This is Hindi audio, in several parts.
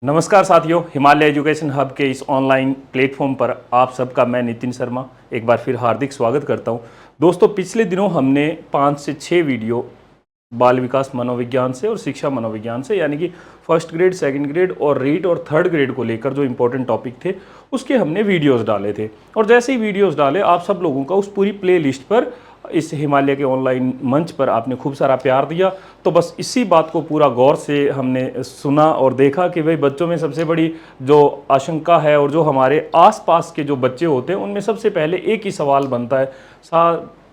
नमस्कार साथियों, हिमालय एजुकेशन हब के इस ऑनलाइन प्लेटफॉर्म पर आप सबका मैं नितिन शर्मा एक बार फिर हार्दिक स्वागत करता हूं। दोस्तों, पिछले दिनों हमने 5 से 6 वीडियो बाल विकास मनोविज्ञान से और शिक्षा मनोविज्ञान से यानी कि फर्स्ट ग्रेड, सेकंड ग्रेड और रीट और थर्ड ग्रेड को लेकर जो इंपॉर्टेंट टॉपिक थे उसके हमने वीडियोस डाले थे। और जैसे ही वीडियोस डाले, आप सब लोगों का उस पूरी प्ले लिस्ट पर इस हिमालय के ऑनलाइन मंच पर आपने खूब सारा प्यार दिया। तो बस इसी बात को पूरा गौर से हमने सुना और देखा कि भाई बच्चों में सबसे बड़ी जो आशंका है और जो हमारे आसपास के जो बच्चे होते हैं उनमें सबसे पहले एक ही सवाल बनता है,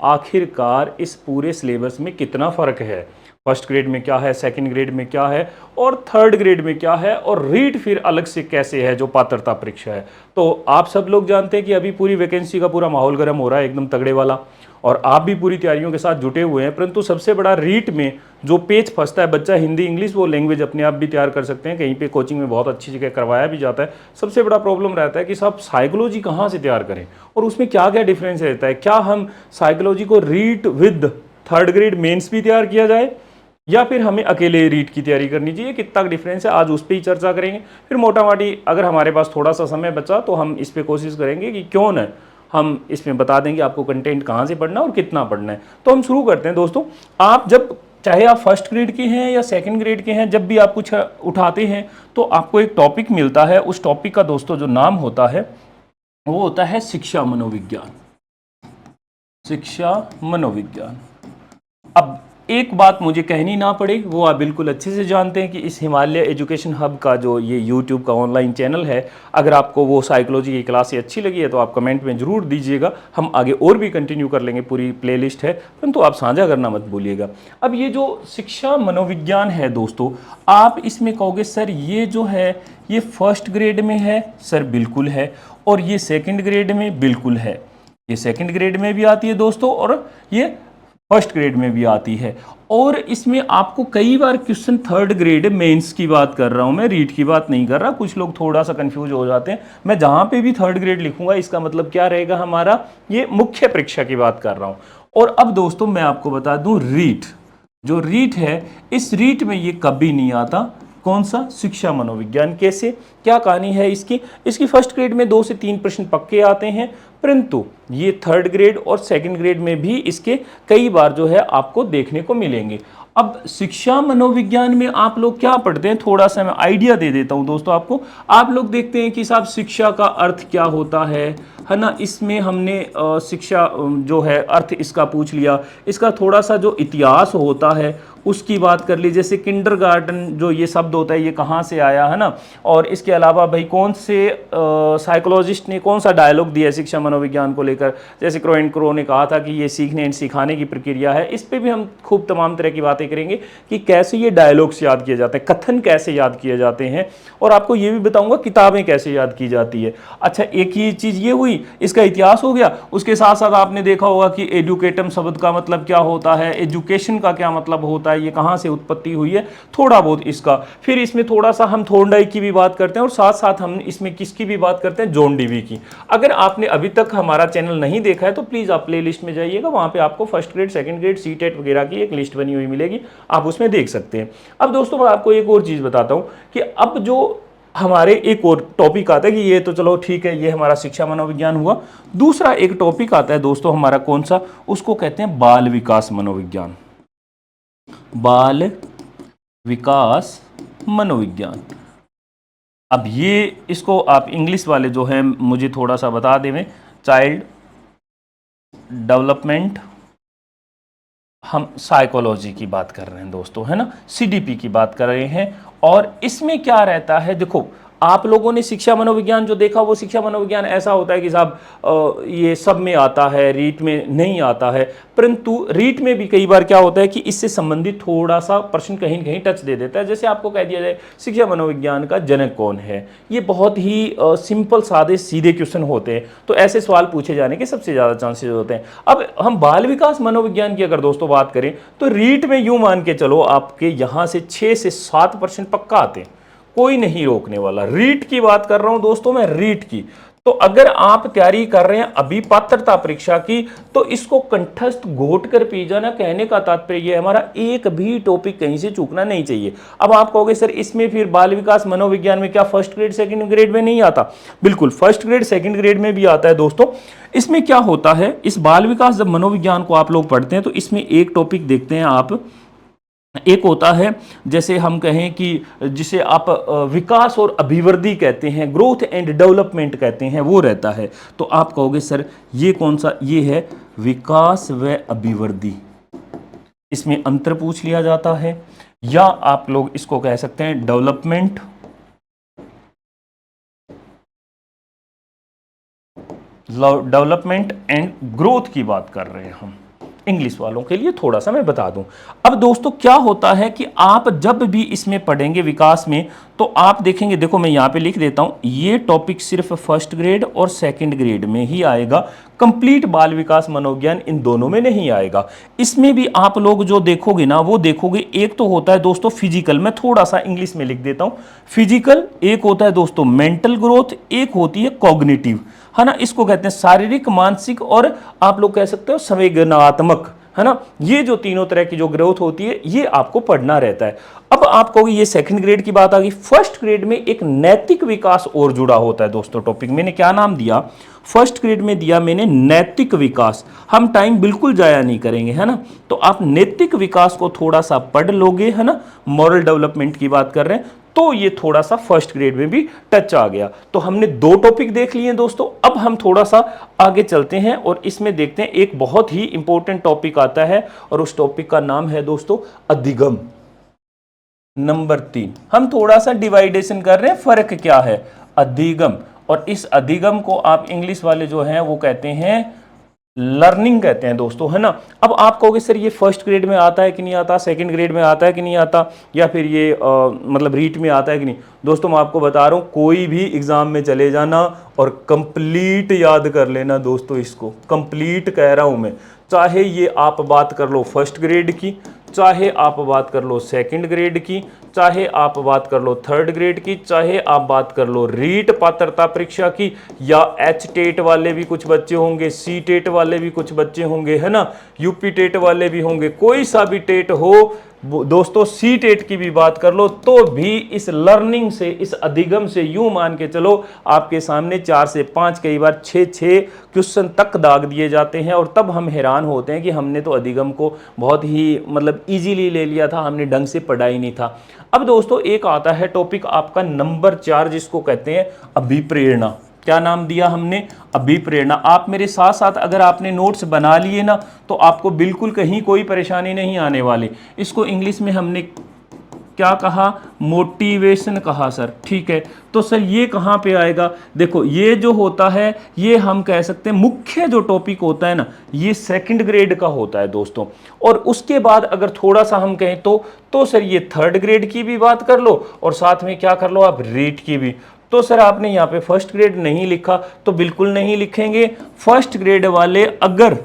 आखिरकार इस पूरे सिलेबस में कितना फ़र्क है, फर्स्ट ग्रेड में क्या है, सेकंड ग्रेड में क्या है और थर्ड ग्रेड में क्या है, और रीट फिर अलग से कैसे है जो पात्रता परीक्षा है। तो आप सब लोग जानते हैं कि अभी पूरी वैकेंसी का पूरा माहौल गर्म हो रहा है, एकदम तगड़े वाला, और आप भी पूरी तैयारियों के साथ जुटे हुए हैं। परंतु सबसे बड़ा रीट में जो पेच फंसता है, बच्चा हिंदी इंग्लिश वो लैंग्वेज अपने आप भी तैयार कर सकते हैं, कहीं पे कोचिंग में बहुत अच्छी जगह करवाया भी जाता है। सबसे बड़ा प्रॉब्लम रहता है कि साहब साइकोलॉजी कहाँ से तैयार करें और उसमें क्या क्या डिफरेंस रहता है। क्या हम साइकोलॉजी को रीट विद थर्ड ग्रेड मेंस भी तैयार किया जाए या फिर हमें अकेले रीट की तैयारी करनी चाहिए, कितना डिफरेंस है, आज उस पर ही चर्चा करेंगे। फिर मोटा मोटी अगर हमारे पास थोड़ा सा समय बचा तो हम इस पर कोशिश करेंगे कि क्यों न हम इसमें बता देंगे आपको कंटेंट कहाँ से पढ़ना है और कितना पढ़ना है। तो हम शुरू करते हैं। दोस्तों, आप जब चाहे आप फर्स्ट ग्रेड के हैं या सेकंड ग्रेड के हैं, जब भी आप कुछ उठाते हैं तो आपको एक टॉपिक मिलता है। उस टॉपिक का दोस्तों जो नाम होता है वो होता है शिक्षा मनोविज्ञान। शिक्षा मनोविज्ञान। अब एक बात मुझे कहनी ना पड़े, वो आप बिल्कुल अच्छे से जानते हैं कि इस हिमालय एजुकेशन हब का जो ये यूट्यूब का ऑनलाइन चैनल है, अगर आपको वो साइकोलॉजी की क्लासें अच्छी लगी है तो आप कमेंट में ज़रूर दीजिएगा। हम आगे और भी कंटिन्यू कर लेंगे, पूरी प्लेलिस्ट है, परंतु आप साझा करना मत भूलिएगा। अब ये जो शिक्षा मनोविज्ञान है दोस्तों, आप इसमें कहोगे सर ये जो है ये फर्स्ट ग्रेड में है। सर बिल्कुल है, और ये सेकेंड ग्रेड में बिल्कुल है। ये सेकेंड ग्रेड में भी आती है दोस्तों और ये फर्स्ट ग्रेड में भी आती है। और इसमें आपको कई बार क्वेश्चन थर्ड ग्रेड मेंस की बात कर रहा हूं मैं, रीट की बात नहीं कर रहा। कुछ लोग थोड़ा सा कंफ्यूज हो जाते हैं। मैं जहां पे भी थर्ड ग्रेड लिखूंगा इसका मतलब क्या रहेगा, हमारा ये मुख्य परीक्षा की बात कर रहा हूं। और अब दोस्तों मैं आपको बता दूं, रीट जो रीट है, इस रीट में ये कभी नहीं आता। कौन सा? शिक्षा मनोविज्ञान। कैसे, क्या कहानी है इसकी फर्स्ट ग्रेड में 2 से 3 प्रश्न पक्के आते हैं, परंतु ये थर्ड ग्रेड और सेकंड ग्रेड में भी इसके कई बार जो है आपको देखने को मिलेंगे। अब शिक्षा मनोविज्ञान में आप लोग क्या पढ़ते हैं, थोड़ा सा मैं आइडिया दे देता हूं दोस्तों आपको। आप लोग देखते हैं कि साहब शिक्षा का अर्थ क्या होता है ना। इसमें हमने शिक्षा जो है अर्थ इसका पूछ लिया, इसका थोड़ा सा जो इतिहास होता है उसकी बात कर ली। जैसे किंडरगार्टन जो ये शब्द होता है ये कहाँ से आया है ना, और इसके अलावा भाई कौन से साइकोलॉजिस्ट ने कौन सा डायलॉग दिया है शिक्षा मनोविज्ञान को लेकर। जैसे क्रो एंड क्रो ने कहा था कि ये सीखने एंड सिखाने की प्रक्रिया है। इस पे भी हम खूब तमाम तरह की बातें करेंगे कि कैसे ये डायलॉग्स याद किए जाते हैं, कथन कैसे याद किए जाते हैं, और आपको ये भी बताऊंगा किताबें कैसे याद की जाती है। अच्छा, एक ही चीज़ ये हुई, इसका इतिहास हो गया। उसके साथ साथ आपने देखा होगा कि एजुकेटम शब्द का मतलब क्या होता है, एजुकेशन का क्या मतलब होता है, ये कहाँ से उत्पत्ति हुई है, थोड़ा बहुत इसका। फिर इसमें थोड़ा सा हम थॉर्नडाइक की भी बात करते हैं और साथ साथ हम इसमें किसकी भी बात करते हैं, जॉन डीवी की। अगर आपने अभी तक हमारा चैनल नहीं देखा है तो प्लीज आप प्ले लिस्ट में जाइएगा, वहां पे आपको first grade, second grade, CTET वगैरह की एक लिस्ट बनी हुई मिलेगी, आप उसमें देख सकते हैं। अब दोस्तों मैं आपको एक और चीज बताता हूं कि अब जो हमारे एक और टॉपिक आता है कि ये तो चलो ठीक है, ये हमारा शिक्षा मनोविज्ञान हुआ। दूसरा एक टॉपिक आता है दोस्तों हमारा, कौन सा, उसको कहते हैं बाल विकास मनोविज्ञान। बाल विकास मनोविज्ञान। अब ये इसको आप इंग्लिश वाले जो हैं मुझे थोड़ा सा बता दें। चाइल्ड डेवलपमेंट, हम साइकोलॉजी की बात कर रहे हैं दोस्तों, है ना, सीडीपी की बात कर रहे हैं। और इसमें क्या रहता है, देखो आप लोगों ने शिक्षा मनोविज्ञान जो देखा वो शिक्षा मनोविज्ञान ऐसा होता है कि साहब ये सब में आता है, रीट में नहीं आता है। परंतु रीट में भी कई बार क्या होता है कि इससे संबंधित थोड़ा सा प्रश्न कहीं न कहीं टच दे देता है। जैसे आपको कह दिया जाए शिक्षा मनोविज्ञान का जनक कौन है, ये बहुत ही सिंपल सादे सीधे क्वेश्चन होते हैं, तो ऐसे सवाल पूछे जाने के सबसे ज़्यादा चांसेस होते हैं। अब हम बाल विकास मनोविज्ञान की अगर दोस्तों बात करें तो रीट में यूँ मान के चलो आपके यहाँ से 6 से 7 प्रश्न पक्का आते हैं, कोई नहीं रोकने वाला। रीट की बात कर रहा हूं दोस्तों मैं, रीट की। तो अगर आप तैयारी कर रहे हैं अभी पात्रता परीक्षा की, तो इसको कंठस्थ घोट कर पी जाना। कहने का तात्पर्य ये हमारा एक भी टॉपिक कहीं से चूकना नहीं चाहिए। अब आप कहोगे सर इसमें फिर बाल विकास मनोविज्ञान में क्या फर्स्ट ग्रेड सेकंड ग्रेड में नहीं आता? बिल्कुल, फर्स्ट ग्रेड सेकंड ग्रेड में भी आता है दोस्तों। इसमें क्या होता है, इस बाल विकास जब मनोविज्ञान को आप लोग पढ़ते हैं तो इसमें एक टॉपिक देखते हैं आप, एक होता है जैसे हम कहें कि जिसे आप विकास और अभिवृद्धि कहते हैं, ग्रोथ एंड डेवलपमेंट कहते हैं, वो रहता है। तो आप कहोगे सर ये कौन सा, ये है विकास व अभिवृद्धि। इसमें अंतर पूछ लिया जाता है, या आप लोग इसको कह सकते हैं डेवलपमेंट एंड ग्रोथ की बात कर रहे हैं हम। इंग्लिश वालों के लिए थोड़ा सा मैं बता दूं। अब दोस्तों क्या होता है कि आप जब भी इसमें पढ़ेंगे विकास में, तो आप देखेंगे, देखो मैं यहां पे लिख देता हूं, ये टॉपिक सिर्फ फर्स्ट ग्रेड और सेकंड ग्रेड में ही आएगा, कंप्लीट बाल विकास मनोविज्ञान इन दोनों में नहीं आएगा। इसमें भी आप लोग जो देखोगे ना, वो देखोगे एक तो होता है दोस्तों फिजिकल, मैं थोड़ा सा इंग्लिश में लिख देता हूं, फिजिकल, एक होता है दोस्तों मेंटल ग्रोथ, एक होती है कॉग्निटिव, है ना, इसको कहते हैं शारीरिक, मानसिक और आप लोग कह सकते हो संवेदनात्मक, है ना। ये जो तीनों तरह की जो ग्रोथ होती है ये आपको पढ़ना रहता है। अब आप कहोगे ये सेकंड ग्रेड की बात आ गई। फर्स्ट ग्रेड में एक नैतिक विकास और जुड़ा होता है दोस्तों टॉपिक। मैंने क्या नाम दिया फर्स्ट ग्रेड में, दिया मैंने नैतिक विकास। हम टाइम बिल्कुल जाया नहीं करेंगे, है ना। तो आप नैतिक विकास को थोड़ा सा पढ़ लोगे, है ना, मॉरल डेवलपमेंट की बात कर रहे हैं, तो ये थोड़ा सा फर्स्ट ग्रेड में भी टच आ गया। तो हमने दो टॉपिक देख लिए दोस्तों। अब हम थोड़ा सा आगे चलते हैं और इसमें देखते हैं एक बहुत ही इंपॉर्टेंट टॉपिक आता है, और उस टॉपिक का नाम है दोस्तों अधिगम। नंबर 3 हम थोड़ा सा डिवाइडेशन कर रहे हैं, फर्क क्या है अधिगम, और इस अधिगम को आप इंग्लिश वाले जो हैं वो कहते हैं लर्निंग कहते हैं दोस्तों, है ना। अब आप कहोगे सर ये फर्स्ट ग्रेड में आता है कि नहीं आता, सेकंड ग्रेड में आता है कि नहीं आता, या फिर ये मतलब रीट में आता है कि नहीं। दोस्तों मैं आपको बता रहा हूँ, कोई भी एग्जाम में चले जाना और कंप्लीट याद कर लेना दोस्तों, इसको कंप्लीट कह रहा हूँ मैं। चाहे ये आप बात कर लो फर्स्ट ग्रेड की, चाहे आप बात कर लो सेकंड ग्रेड की, चाहे आप बात कर लो थर्ड ग्रेड की, चाहे आप बात कर लो रीट पात्रता परीक्षा की, या एच टेट वाले भी कुछ बच्चे होंगे, सी टेट वाले भी कुछ बच्चे होंगे, है ना, यूपी टेट वाले भी होंगे, कोई सा भी टेट हो दोस्तों, सी टेट की भी बात कर लो, तो भी इस लर्निंग से, इस अधिगम से यूं मान के चलो आपके सामने 4 से 5 कई बार 6 क्वेश्चन तक दाग दिए जाते हैं, और तब हम हैरान होते हैं कि हमने तो अधिगम को बहुत ही मतलब इजीली ले लिया था, हमने ढंग से पढ़ा ही नहीं था। अब दोस्तों एक आता है टॉपिक आपका नंबर 4, जिसको कहते हैं अभिप्रेरणा। क्या नाम दिया हमने, अभिप्रेरणा। आप मेरे साथ साथ अगर आपने नोट्स बना लिए ना, तो आपको बिल्कुल कहीं कोई परेशानी नहीं आने वाली। इसको इंग्लिश में हमने क्या कहा, मोटिवेशन कहा सर, ठीक है। तो सर ये कहाँ पे आएगा, देखो ये जो होता है ये हम कह सकते हैं मुख्य जो टॉपिक होता है ना, ये सेकंड ग्रेड का होता है दोस्तों। और उसके बाद अगर थोड़ा सा हम कहें तो सर ये थर्ड ग्रेड की भी बात कर लो, और साथ में क्या कर लो आप रीट की भी। तो सर आपने यहाँ पे फर्स्ट ग्रेड नहीं लिखा, तो बिल्कुल नहीं लिखेंगे। फर्स्ट ग्रेड वाले अगर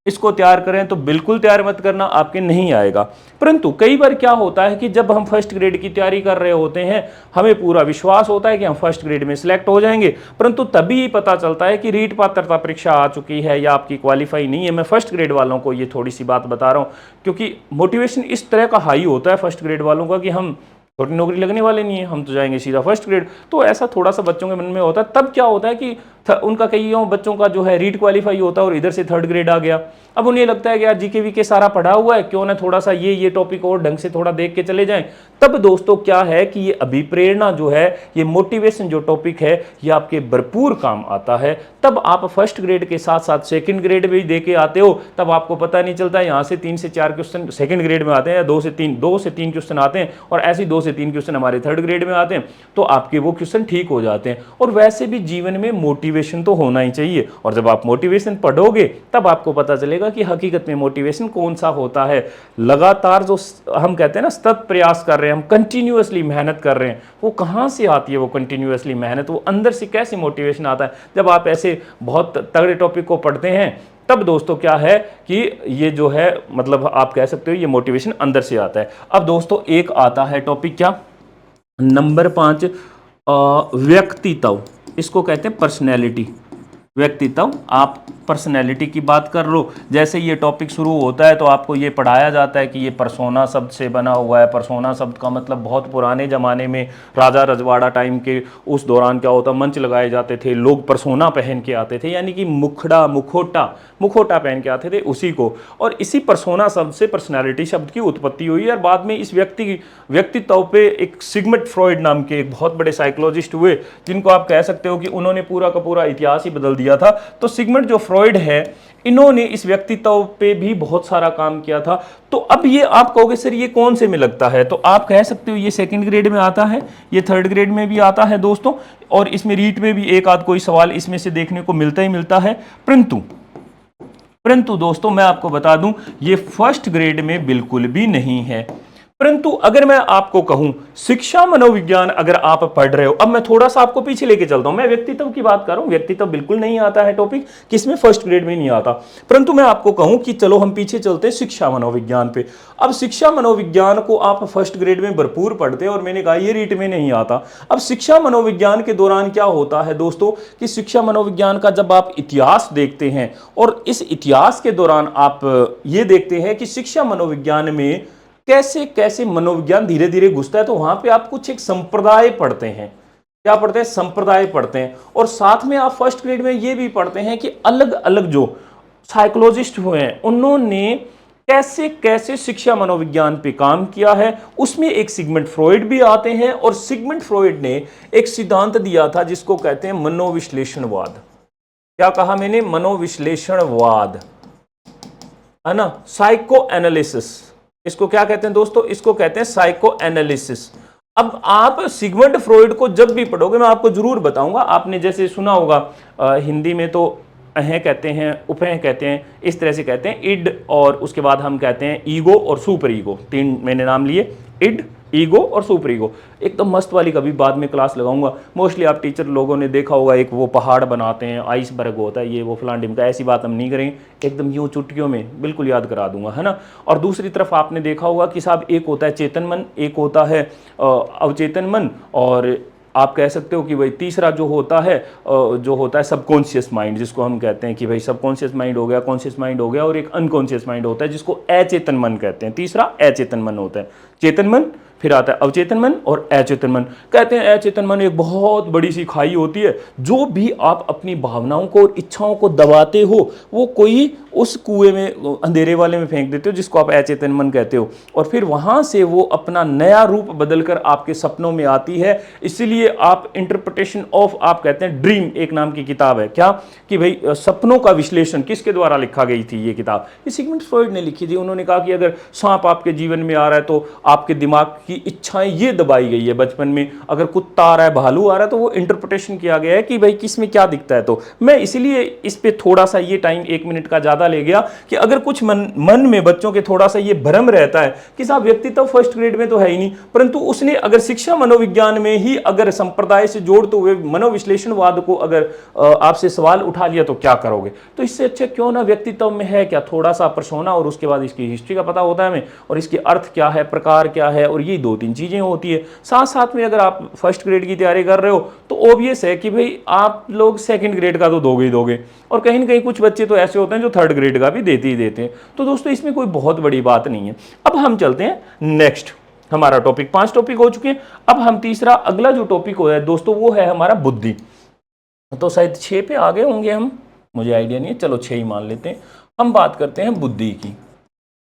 इसको तैयार करें तो बिल्कुल तैयार मत करना, आपके नहीं आएगा। परंतु कई बार क्या होता है कि जब हम फर्स्ट ग्रेड की तैयारी कर रहे होते हैं, हमें पूरा विश्वास होता है कि हम फर्स्ट ग्रेड में सिलेक्ट हो जाएंगे, परंतु तभी पता चलता है कि रीट पात्रता परीक्षा आ चुकी है या आपकी क्वालिफाई नहीं है। मैं फर्स्ट ग्रेड वालों को ये थोड़ी सी बात बता रहा हूँ, क्योंकि मोटिवेशन इस तरह का हाई होता है फर्स्ट ग्रेड वालों का कि हम छोटी नौकरी लगने वाले नहीं है, हम तो जाएंगे सीधा फर्स्ट ग्रेड। तो ऐसा थोड़ा सा बच्चों के मन में होता है। तब क्या होता है कि उनका कईयों बच्चों का जो है रीट क्वालिफाई होता है और इधर से थर्ड ग्रेड आ गया। अब उन्हें लगता है कि यार जीके वीके सारा पढ़ा हुआ है, क्यों ना थोड़ा सा ये टॉपिक और ढंग से थोड़ा देख के चले जाएं। तब दोस्तों क्या है कि ये अभिप्रेरणा जो है, ये मोटिवेशन जो टॉपिक है, ये आपके भरपूर काम आता है। तब आप फर्स्ट ग्रेड के साथ साथ सेकंड ग्रेड भी दे के आते हो, तब आपको पता नहीं चलता। यहाँ से 3 से 4 क्वेश्चन सेकंड ग्रेड में आते हैं, या 2 से 3 क्वेश्चन आते हैं, और ऐसे 2 से 3 क्वेश्चन हमारे थर्ड ग्रेड में आते हैं, तो आपके वो क्वेश्चन ठीक हो जाते हैं। और वैसे भी जीवन में मोटिवेशन तो होना ही चाहिए, और जब आप मोटिवेशन पढ़ोगे तब आपको पता चलेगा कि हकीकत में मोटिवेशन कौन सा होता है। लगातार जो हम कहते हैं ना सतत प्रयास कर रहे हैं, हम कंटिन्यूअसली मेहनत कर रहे हैं, वो कहाँ से आती है वो कंटिन्यूअसली मेहनत, वो अंदर से कैसे मोटिवेशन आता है। जब आप ऐसे बहुत तगड़े टॉपिक को पढ़ते हैं, तब दोस्तों क्या है कि ये जो है मतलब आप कह सकते हो ये मोटिवेशन अंदर से आता है। अब दोस्तों एक आता है टॉपिक क्या, नंबर 5, व्यक्तित्व, इसको कहते हैं पर्सनैलिटी। व्यक्तित्व, आप पर्सनैलिटी की बात कर लो। जैसे ये टॉपिक शुरू होता है तो आपको ये पढ़ाया जाता है कि ये पर्सोना शब्द से बना हुआ है। पर्सोना शब्द का मतलब बहुत पुराने ज़माने में राजा रजवाड़ा टाइम के उस दौरान क्या होता, मंच लगाए जाते थे, लोग पर्सोना पहन के आते थे, यानी कि मुखड़ा मुखोटा पहन के आते थे उसी को। और इसी पर्सोना शब्द से पर्सनैलिटी शब्द की उत्पत्ति हुई और बाद में इस व्यक्तित्व पे एक सिगमंड फ्रॉइड नाम के एक बहुत बड़े साइकोलॉजिस्ट हुए, जिनको आप कह सकते हो कि उन्होंने पूरा का पूरा इतिहास ही बदल दिया था। तो सिगमंड जो फ्रॉइड है, इन्होंने इस व्यक्तित्व पे भी बहुत सारा काम किया था। तो अब ये आप कहोगे सर ये कौन से में लगता है, तो आप कह सकते हो ये सेकंड ग्रेड में आता है, ये थर्ड ग्रेड में भी आता है दोस्तों, और इसमें रीट में भी एक आध कोई सवाल इसमें से देखने को मिलता ही मिलता है। परंतु दोस्तों मैं आपको बता दूं, ये फर्स्ट ग्रेड में बिल्कुल भी नहीं है। परंतु अगर मैं आपको कहूं शिक्षा मनोविज्ञान अगर आप पढ़ रहे हो, अब मैं थोड़ा सा आपको पीछे लेके चलता हूं, मैं व्यक्तित्व की बात कर रहा हूं, व्यक्तित्व बिल्कुल नहीं आता है टॉपिक, किसमें, फर्स्ट ग्रेड में नहीं आता। परंतु मैं आपको कहूं कि चलो हम पीछे चलते हैं शिक्षा मनोविज्ञान पे। अब शिक्षा मनोविज्ञान को आप फर्स्ट ग्रेड में भरपूर पढ़ते हैं और मैंने कहा ये रीट में नहीं आता। अब शिक्षा मनोविज्ञान के दौरान क्या होता है दोस्तों कि शिक्षा मनोविज्ञान का जब आप इतिहास देखते हैं और इस इतिहास के दौरान आप ये देखते हैं कि शिक्षा मनोविज्ञान में कैसे कैसे मनोविज्ञान धीरे धीरे घुसता है, तो वहां पे आप कुछ एक संप्रदाय पढ़ते हैं। क्या पढ़ते हैं, संप्रदाय पढ़ते हैं। और साथ में आप फर्स्ट ग्रेड में ये भी पढ़ते हैं कि अलग अलग जो साइकोलॉजिस्ट हुए हैं उन्होंने कैसे कैसे शिक्षा मनोविज्ञान पे काम किया है। उसमें एक सिगमंड फ्रॉइड भी आते हैं और सिगमंड फ्रॉइड ने एक सिद्धांत दिया था जिसको कहते हैं मनोविश्लेषणवाद। क्या कहा मैंने, मनोविश्लेषणवाद, है ना, साइको एनालिसिस, इसको क्या कहते हैं दोस्तों, इसको कहते हैं साइको एनालिसिस। अब आप सिगमंड फ्रॉइड को जब भी पढ़ोगे मैं आपको जरूर बताऊंगा, आपने जैसे सुना होगा हिंदी में तो अहें कहते हैं, उपह कहते हैं, इस तरह से कहते हैं इड, और उसके बाद हम कहते हैं ईगो और सुपर ईगो, तीन मैंने नाम लिए, इड, ईगो और सुपर ईगो। एकदम मस्त वाली कभी बाद में क्लास लगाऊंगा। मोस्टली आप टीचर लोगों ने देखा होगा एक वो पहाड़ बनाते हैं, आइसबर्ग होता है ये वो फलान ढिमका, ऐसी बात हम नहीं करेंगे, एकदम यूं चुटकियों में बिल्कुल याद करा दूंगा, है ना। और दूसरी तरफ आपने देखा होगा कि साहब एक होता है चेतन मन, एक होता है अवचेतन मन, और आप कह सकते हो कि भाई तीसरा जो होता है सबकॉन्शियस माइंड, जिसको हम कहते हैं कि भाई सबकॉन्शियस माइंड हो गया, कॉन्शियस माइंड हो गया, और एक अनकॉन्शियस माइंड होता है जिसको अचेतन मन कहते हैं। तीसरा अचेतन मन होता है, चेतन मन, फिर आता है अवचेतन मन और अचेतन मन। कहते हैं अचेतन मन एक बहुत बड़ी सी खाई होती है, जो भी आप अपनी भावनाओं को और इच्छाओं को दबाते हो वो कोई उस कुएं में, अंधेरे वाले में फेंक देते हो, जिसको आप अचेतन मन कहते हो, और फिर वहां से वो अपना नया रूप बदलकर आपके सपनों में आती है। इसीलिए आप इंटरप्रिटेशन ऑफ, आप कहते हैं ड्रीम, एक नाम की किताब है, क्या कि भाई सपनों का विश्लेषण किसके द्वारा लिखा गई थी ये किताब, ये सिगमंड फ्रॉइड ने लिखी थी। उन्होंने कहा कि अगर सांप आपके जीवन में आ रहा है तो आपके दिमाग की इच्छाएं ये दबाई गई है बचपन में, अगर कुत्ता आ रहा है, भालू आ रहा है, तो वो इंटरप्रिटेशन किया गया है कि भाई किसमें क्या दिखता है। तो मैं इसीलिए इस पे थोड़ा सा ये टाइम 1 मिनट का ज्यादा ले गया कि अगर कुछ मन में बच्चों के थोड़ा सा ये भ्रम रहता है कि साहब व्यक्तित्व फर्स्ट ग्रेड में तो है ही नहीं, परंतु उसने अगर शिक्षा मनोविज्ञान में ही अगर संप्रदाय से जोड़ते हुए मनोविश्लेषणवाद को अगर आपसे सवाल उठा लिया तो क्या करोगे। तो इससे अच्छा क्यों ना व्यक्तित्व में है क्या, थोड़ा सा पर्सोना और उसके बाद इसकी हिस्ट्री का पता होता है हमें, और इसके अर्थ क्या है, प्रकार क्या है, और ये 2-3 चीजें होती है। साथ साथ में अगर आप फर्स्ट ग्रेड की तैयारी कर रहे हो तो ऑब्वियस है कि भाई आप लोग सेकंड ग्रेड का तो दोगे ही दोगे, और कहीं ना कहीं कुछ बच्चे तो ऐसे होते हैं जो थर्ड ग्रेड का भी देते ही देते हैं। तो दोस्तों इसमें कोई बहुत बड़ी बात नहीं है। अब हम चलते हैं नेक्स्ट, हमारा टॉपिक 5 टॉपिक हो चुके हैं। अब हम तीसरा अगला जो टॉपिक हो है दोस्तों वो है हमारा बुद्धि। तो शायद 6 पे आ गए होंगे हम, मुझे आइडिया नहीं है, चलो 6 ही मान लेते हैं। हम बात करते हैं बुद्धि की,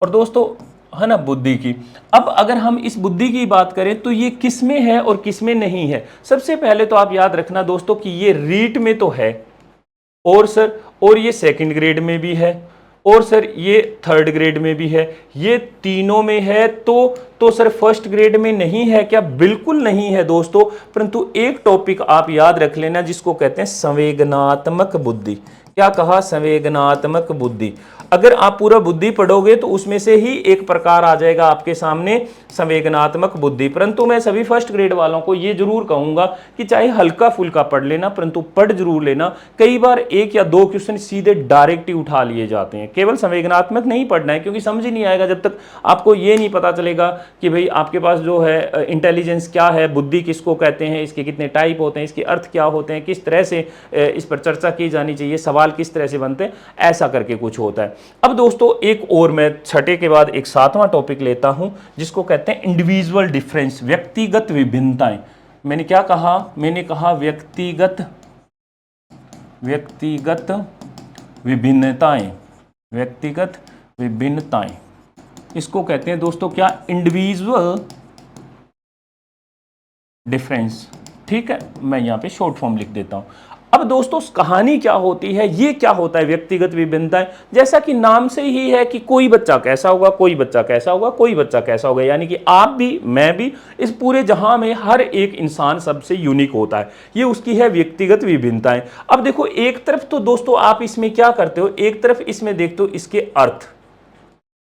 और दोस्तों है ना बुद्धि की। अब अगर हम इस बुद्धि की बात करें तो ये किस में है और किस में नहीं है। सबसे पहले तो आप याद रखना दोस्तों कि ये रीट में तो है, और सर और ये सेकंड ग्रेड में भी है, और सर ये थर्ड ग्रेड में भी है, ये तीनों में है। तो सर फर्स्ट ग्रेड में नहीं है क्या? बिल्कुल नहीं है दोस्तों। परंतु एक टॉपिक आप याद रख लेना जिसको कहते हैं संवेदनात्मक बुद्धि। क्या कहा? संवेदनात्मक बुद्धि। अगर आप पूरा बुद्धि पढ़ोगे तो उसमें से ही एक प्रकार आ जाएगा आपके सामने संवेदनात्मक बुद्धि। परंतु मैं सभी फर्स्ट ग्रेड वालों को ये जरूर कहूंगा कि चाहे हल्का फुल्का पढ़ लेना, परंतु पढ़ जरूर लेना। कई बार एक या दो क्वेश्चन सीधे डायरेक्ट ही उठा लिए जाते हैं। केवल संवेदनात्मक नहीं पढ़ना है, क्योंकि समझ ही नहीं आएगा जब तक आपको ये नहीं पता चलेगा कि भाई आपके पास जो है इंटेलिजेंस क्या है, बुद्धि किसको कहते हैं, इसके कितने टाइप होते हैं, इसके अर्थ क्या होते हैं, किस तरह से इस पर चर्चा की जानी चाहिए, सवाल किस तरह से बनते हैं, ऐसा करके कुछ होता है। अब दोस्तों एक और मैं छठे के बाद एक सातवां टॉपिक लेता हूं, जिसको कहते हैं इंडिविजुअल डिफरेंस, व्यक्तिगत विभिन्नताएं। मैंने क्या कहा? मैंने कहा व्यक्तिगत विभिन्नताएं, व्यक्तिगत विभिन्नताएं, इसको कहते हैं दोस्तों क्या? Individual difference. ठीक है, मैं यहां पे शॉर्ट फॉर्म लिख देता हूं। अब दोस्तों कहानी क्या होती है, ये क्या होता है व्यक्तिगत विभिन्नताएं? जैसा कि नाम से ही है कि कोई बच्चा कैसा होगा, कोई बच्चा कैसा होगा, कोई बच्चा कैसा होगा, यानी कि आप भी मैं भी, इस पूरे जहां में हर एक इंसान सबसे यूनिक होता है। ये उसकी है व्यक्तिगत विभिन्नताएं। अब देखो एक तरफ तो दोस्तों आप इसमें क्या करते हो, एक तरफ इसमें देखते हो इसके अर्थ,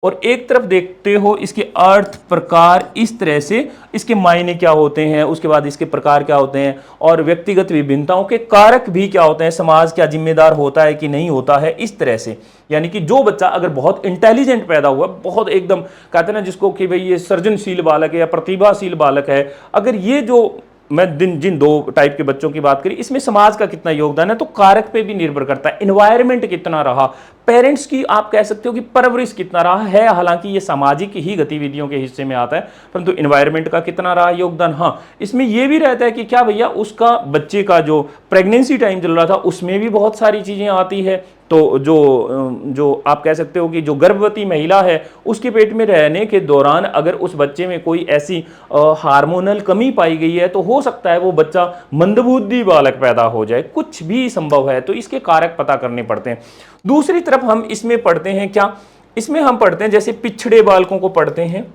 और एक तरफ देखते हो इसके अर्थ, प्रकार, इस तरह से इसके मायने क्या होते हैं, उसके बाद इसके प्रकार क्या होते हैं, और व्यक्तिगत विभिन्नताओं के कारक भी क्या होते हैं, समाज क्या जिम्मेदार होता है कि नहीं होता है, इस तरह से। यानी कि जो बच्चा अगर बहुत इंटेलिजेंट पैदा हुआ, बहुत एकदम कहते हैं ना जिसको कि भाई ये सृजनशील बालक है या प्रतिभाशील बालक है, अगर ये जो मैं जिन दो टाइप के बच्चों की बात करी, इसमें समाज का कितना योगदान है, तो कारक पे भी निर्भर करता है। एनवायरनमेंट कितना रहा, पेरेंट्स की आप कह सकते हो कि परवरिश कितना रहा है, हालांकि ये सामाजिक ही गतिविधियों के हिस्से में आता है, परंतु एनवायरनमेंट का कितना रहा योगदान। हाँ, इसमें यह भी रहता है कि क्या भैया उसका बच्चे का जो प्रेगनेंसी टाइम चल रहा था उसमें भी बहुत सारी चीजें आती है। तो जो आप कह सकते हो कि जो गर्भवती महिला है उसके पेट में रहने के दौरान अगर उस बच्चे में कोई ऐसी हार्मोनल कमी पाई गई है, तो हो सकता है वो बच्चा मंदबुद्धि बालक पैदा हो जाए, कुछ भी संभव है। तो इसके कारक पता करने पड़ते हैं। दूसरी तरफ हम इसमें पढ़ते हैं क्या, इसमें हम पढ़ते हैं जैसे पिछड़े बालकों को पढ़ते हैं,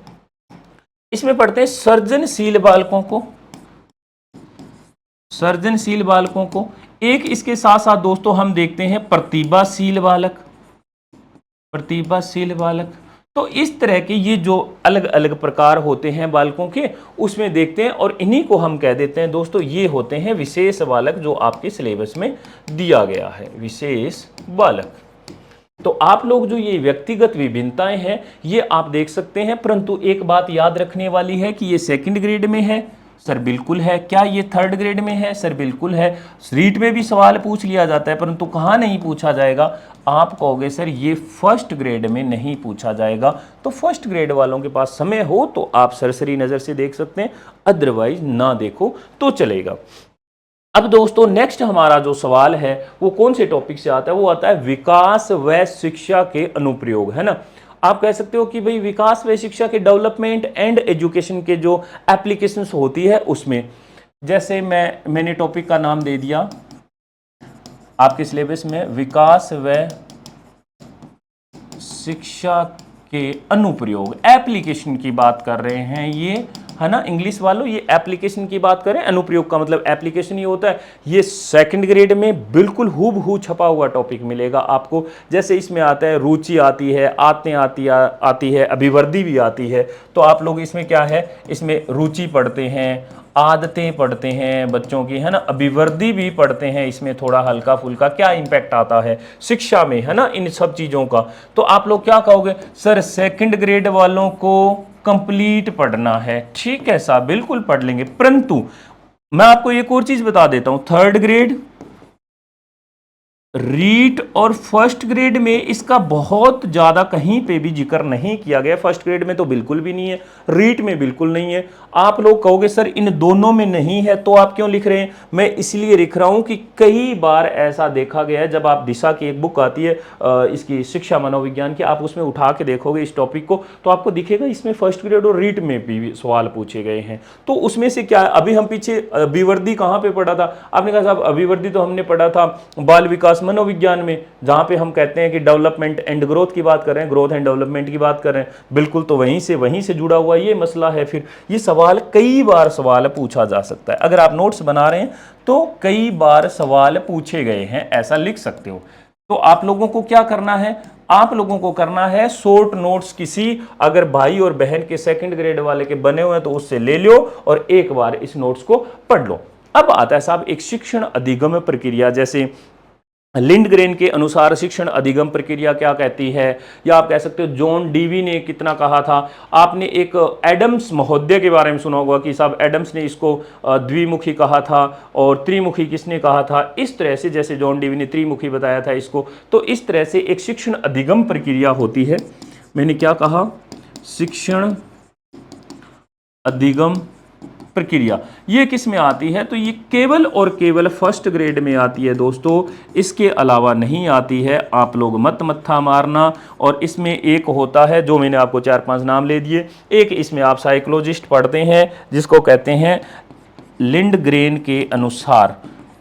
इसमें पढ़ते हैं सर्जनशील बालकों को, सर्जनशील बालकों को। एक इसके साथ साथ दोस्तों हम देखते हैं प्रतिभाशील बालक, प्रतिभाशील बालक। तो इस तरह के ये जो अलग अलग प्रकार होते हैं बालकों के, उसमें देखते हैं, और इन्हीं को हम कह देते हैं दोस्तों ये होते हैं विशेष बालक, जो आपके सिलेबस में दिया गया है, विशेष बालक। तो आप लोग जो ये व्यक्तिगत विभिन्नताएं हैं ये आप देख सकते हैं, परंतु एक बात याद रखने वाली है कि ये सेकंड ग्रेड में है सर, बिल्कुल है। क्या ये थर्ड ग्रेड में है सर? बिल्कुल है। रीट में भी सवाल पूछ लिया जाता है, परंतु कहाँ नहीं पूछा जाएगा? आप कहोगे सर ये फर्स्ट ग्रेड में नहीं पूछा जाएगा। तो फर्स्ट ग्रेड वालों के पास समय हो तो आप सरसरी नज़र से देख सकते हैं, अदरवाइज ना देखो तो चलेगा। अब दोस्तों नेक्स्ट हमारा जो सवाल है वो कौन से टॉपिक से आता है? वो आता है विकास व शिक्षा के अनुप्रयोग, है ना। आप कह सकते हो कि भाई विकास व शिक्षा के, डेवलपमेंट एंड एजुकेशन के जो एप्लीकेशंस होती है उसमें, जैसे मैंने टॉपिक का नाम दे दिया आपके सिलेबस में, विकास व शिक्षा के अनुप्रयोग, एप्लीकेशन की बात कर रहे हैं ये, है ना। इंग्लिश वालों ये एप्लीकेशन की बात करें, अनुप्रयोग का मतलब एप्लीकेशन ही होता है। ये सेकंड ग्रेड में बिल्कुल हूबहू छपा हुआ टॉपिक मिलेगा आपको। जैसे इसमें आता है रुचि आती है, आते आती है, अभिवृद्धि भी आती है। तो आप लोग इसमें क्या है, इसमें रुचि पढ़ते हैं, आदतें पढ़ते हैं बच्चों की, है ना, अभिवृद्धि भी पढ़ते हैं। इसमें थोड़ा हल्का फुल्का क्या इम्पैक्ट आता है शिक्षा में, है ना, इन सब चीज़ों का। तो आप लोग क्या कहोगे सर सेकंड ग्रेड वालों को कंप्लीट पढ़ना है। ठीक है साहब, बिल्कुल पढ़ लेंगे, परंतु मैं आपको एक और चीज बता देता हूं, थर्ड ग्रेड, रीट और फर्स्ट ग्रेड में इसका बहुत ज्यादा कहीं पे भी जिक्र नहीं किया गया। फर्स्ट ग्रेड में तो बिल्कुल भी नहीं है, रीट में बिल्कुल नहीं है। आप लोग कहोगे सर इन दोनों में नहीं है, तो आप क्यों लिख रहे हैं? मैं इसलिए लिख रहा हूं कि कई बार ऐसा देखा गया है, जब आप दिशा की एक बुक आती है इसकी शिक्षा मनोविज्ञान की, आप उसमें उठा के देखोगे इस टॉपिक को, तो आपको दिखेगा इसमें फर्स्ट ग्रेड और रीट में भी सवाल पूछे गए हैं। तो उसमें से क्या है, अभी हम पीछे अभिवृद्धि कहाँ पे पढ़ा था? आपने कहा साहब अभिवृद्धि तो हमने पढ़ा था बाल विकास मनोविज्ञान में, जहां पे हम कहते हैं कि डेवलपमेंट एंड ग्रोथ की बात कर रहे हैं, ग्रोथ एंड डेवलपमेंट की बात कर रहे हैं, बिल्कुल। तो वहीं से जुड़ा हुआ ये मसला है। फिर ये सवाल कई बार सवाल पूछा जा सकता है। अगर आप नोट्स बना रहे हैं तो कई बार सवाल पूछे गए हैं, ऐसा लिख सकते हो। तो आप लोगों को क्या करना है, आप लोगों को करना है शॉर्ट नोट्स किसी अगर भाई और बहन के सेकंड ग्रेड वाले के बने हुए हैं तो उससे ले लो और एक बार इस नोट्स को पढ़ लो। अब आता है साहब एक शिक्षण अधिगम प्रक्रिया, जैसे लिंडग्रेन के अनुसार शिक्षण अधिगम प्रक्रिया क्या कहती है, या आप कह सकते हो जॉन डीवी ने कितना कहा था। आपने एक एडम्स महोदय के बारे में सुना होगा कि साहब एडम्स ने इसको द्विमुखी कहा था और त्रिमुखी किसने कहा था। इस तरह से जैसे जॉन डीवी ने त्रिमुखी बताया था इसको, तो इस तरह से एक शिक्षण अधिगम प्रक्रिया होती है। मैंने क्या कहा, शिक्षण अधिगम प्रक्रिया, ये किस में आती है, तो ये केवल और केवल फर्स्ट ग्रेड में आती है दोस्तों, इसके अलावा नहीं आती है। आप लोग मत मत्था मारना। और इसमें एक होता है जो मैंने आपको 4-5 नाम ले दिए, एक इसमें आप साइकोलॉजिस्ट पढ़ते हैं जिसको कहते हैं लिंडग्रेन के अनुसार,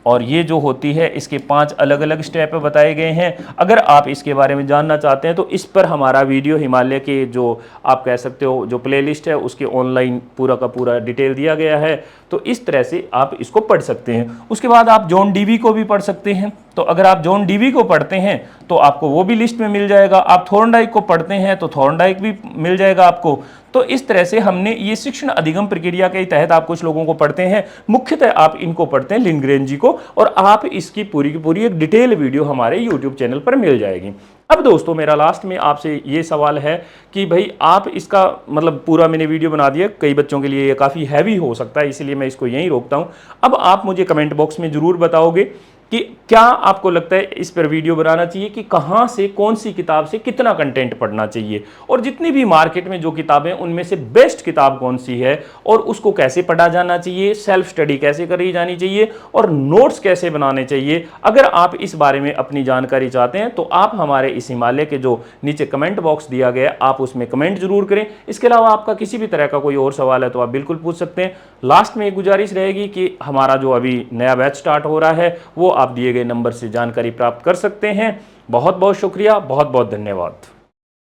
और ये जो होती है इसके 5 अलग अलग स्टेप बताए गए हैं। अगर आप इसके बारे में जानना चाहते हैं तो इस पर हमारा वीडियो हिमालय के जो आप कह सकते हो जो प्लेलिस्ट है उसके ऑनलाइन पूरा का पूरा डिटेल दिया गया है, तो इस तरह से आप इसको पढ़ सकते हैं। उसके बाद आप जॉन डीवी को भी पढ़ सकते हैं, तो अगर आप जॉन डीवी को पढ़ते हैं तो आपको वो भी लिस्ट में मिल जाएगा। आप थॉर्नडाइक को पढ़ते हैं तो थॉर्नडाइक भी मिल जाएगा आपको। तो इस तरह से हमने ये शिक्षण अधिगम प्रक्रिया के तहत आप कुछ लोगों को पढ़ते हैं, मुख्यतः आप इनको पढ़ते हैं लिंडग्रेन जी को, और आप इसकी पूरी की पूरी एक डिटेल वीडियो हमारे यूट्यूब चैनल पर मिल जाएगी। अब दोस्तों मेरा लास्ट में आपसे ये सवाल है कि भाई आप इसका मतलब पूरा मैंने वीडियो बना दिया, कई बच्चों के लिए ये काफ़ी हैवी हो सकता है, इसलिए मैं इसको यहीं रोकता हूँ। अब आप मुझे कमेंट बॉक्स में ज़रूर बताओगे कि क्या आपको लगता है इस पर वीडियो बनाना चाहिए, कि कहाँ से कौन सी किताब से कितना कंटेंट पढ़ना चाहिए, और जितनी भी मार्केट में जो किताबें उनमें से बेस्ट किताब कौन सी है, और उसको कैसे पढ़ा जाना चाहिए, सेल्फ स्टडी कैसे करी जानी चाहिए, और नोट्स कैसे बनाने चाहिए। अगर आप इस बारे में अपनी जानकारी चाहते हैं तो आप हमारे इस हिमालय के जो नीचे कमेंट बॉक्स दिया गया है आप उसमें कमेंट जरूर करें। इसके अलावा आपका किसी भी तरह का कोई और सवाल है तो आप बिल्कुल पूछ सकते हैं। लास्ट में एक गुजारिश रहेगी कि हमारा जो अभी नया बैच स्टार्ट हो रहा है वो आप दिए गए नंबर से जानकारी प्राप्त कर सकते हैं। बहुत बहुत शुक्रिया, बहुत बहुत धन्यवाद।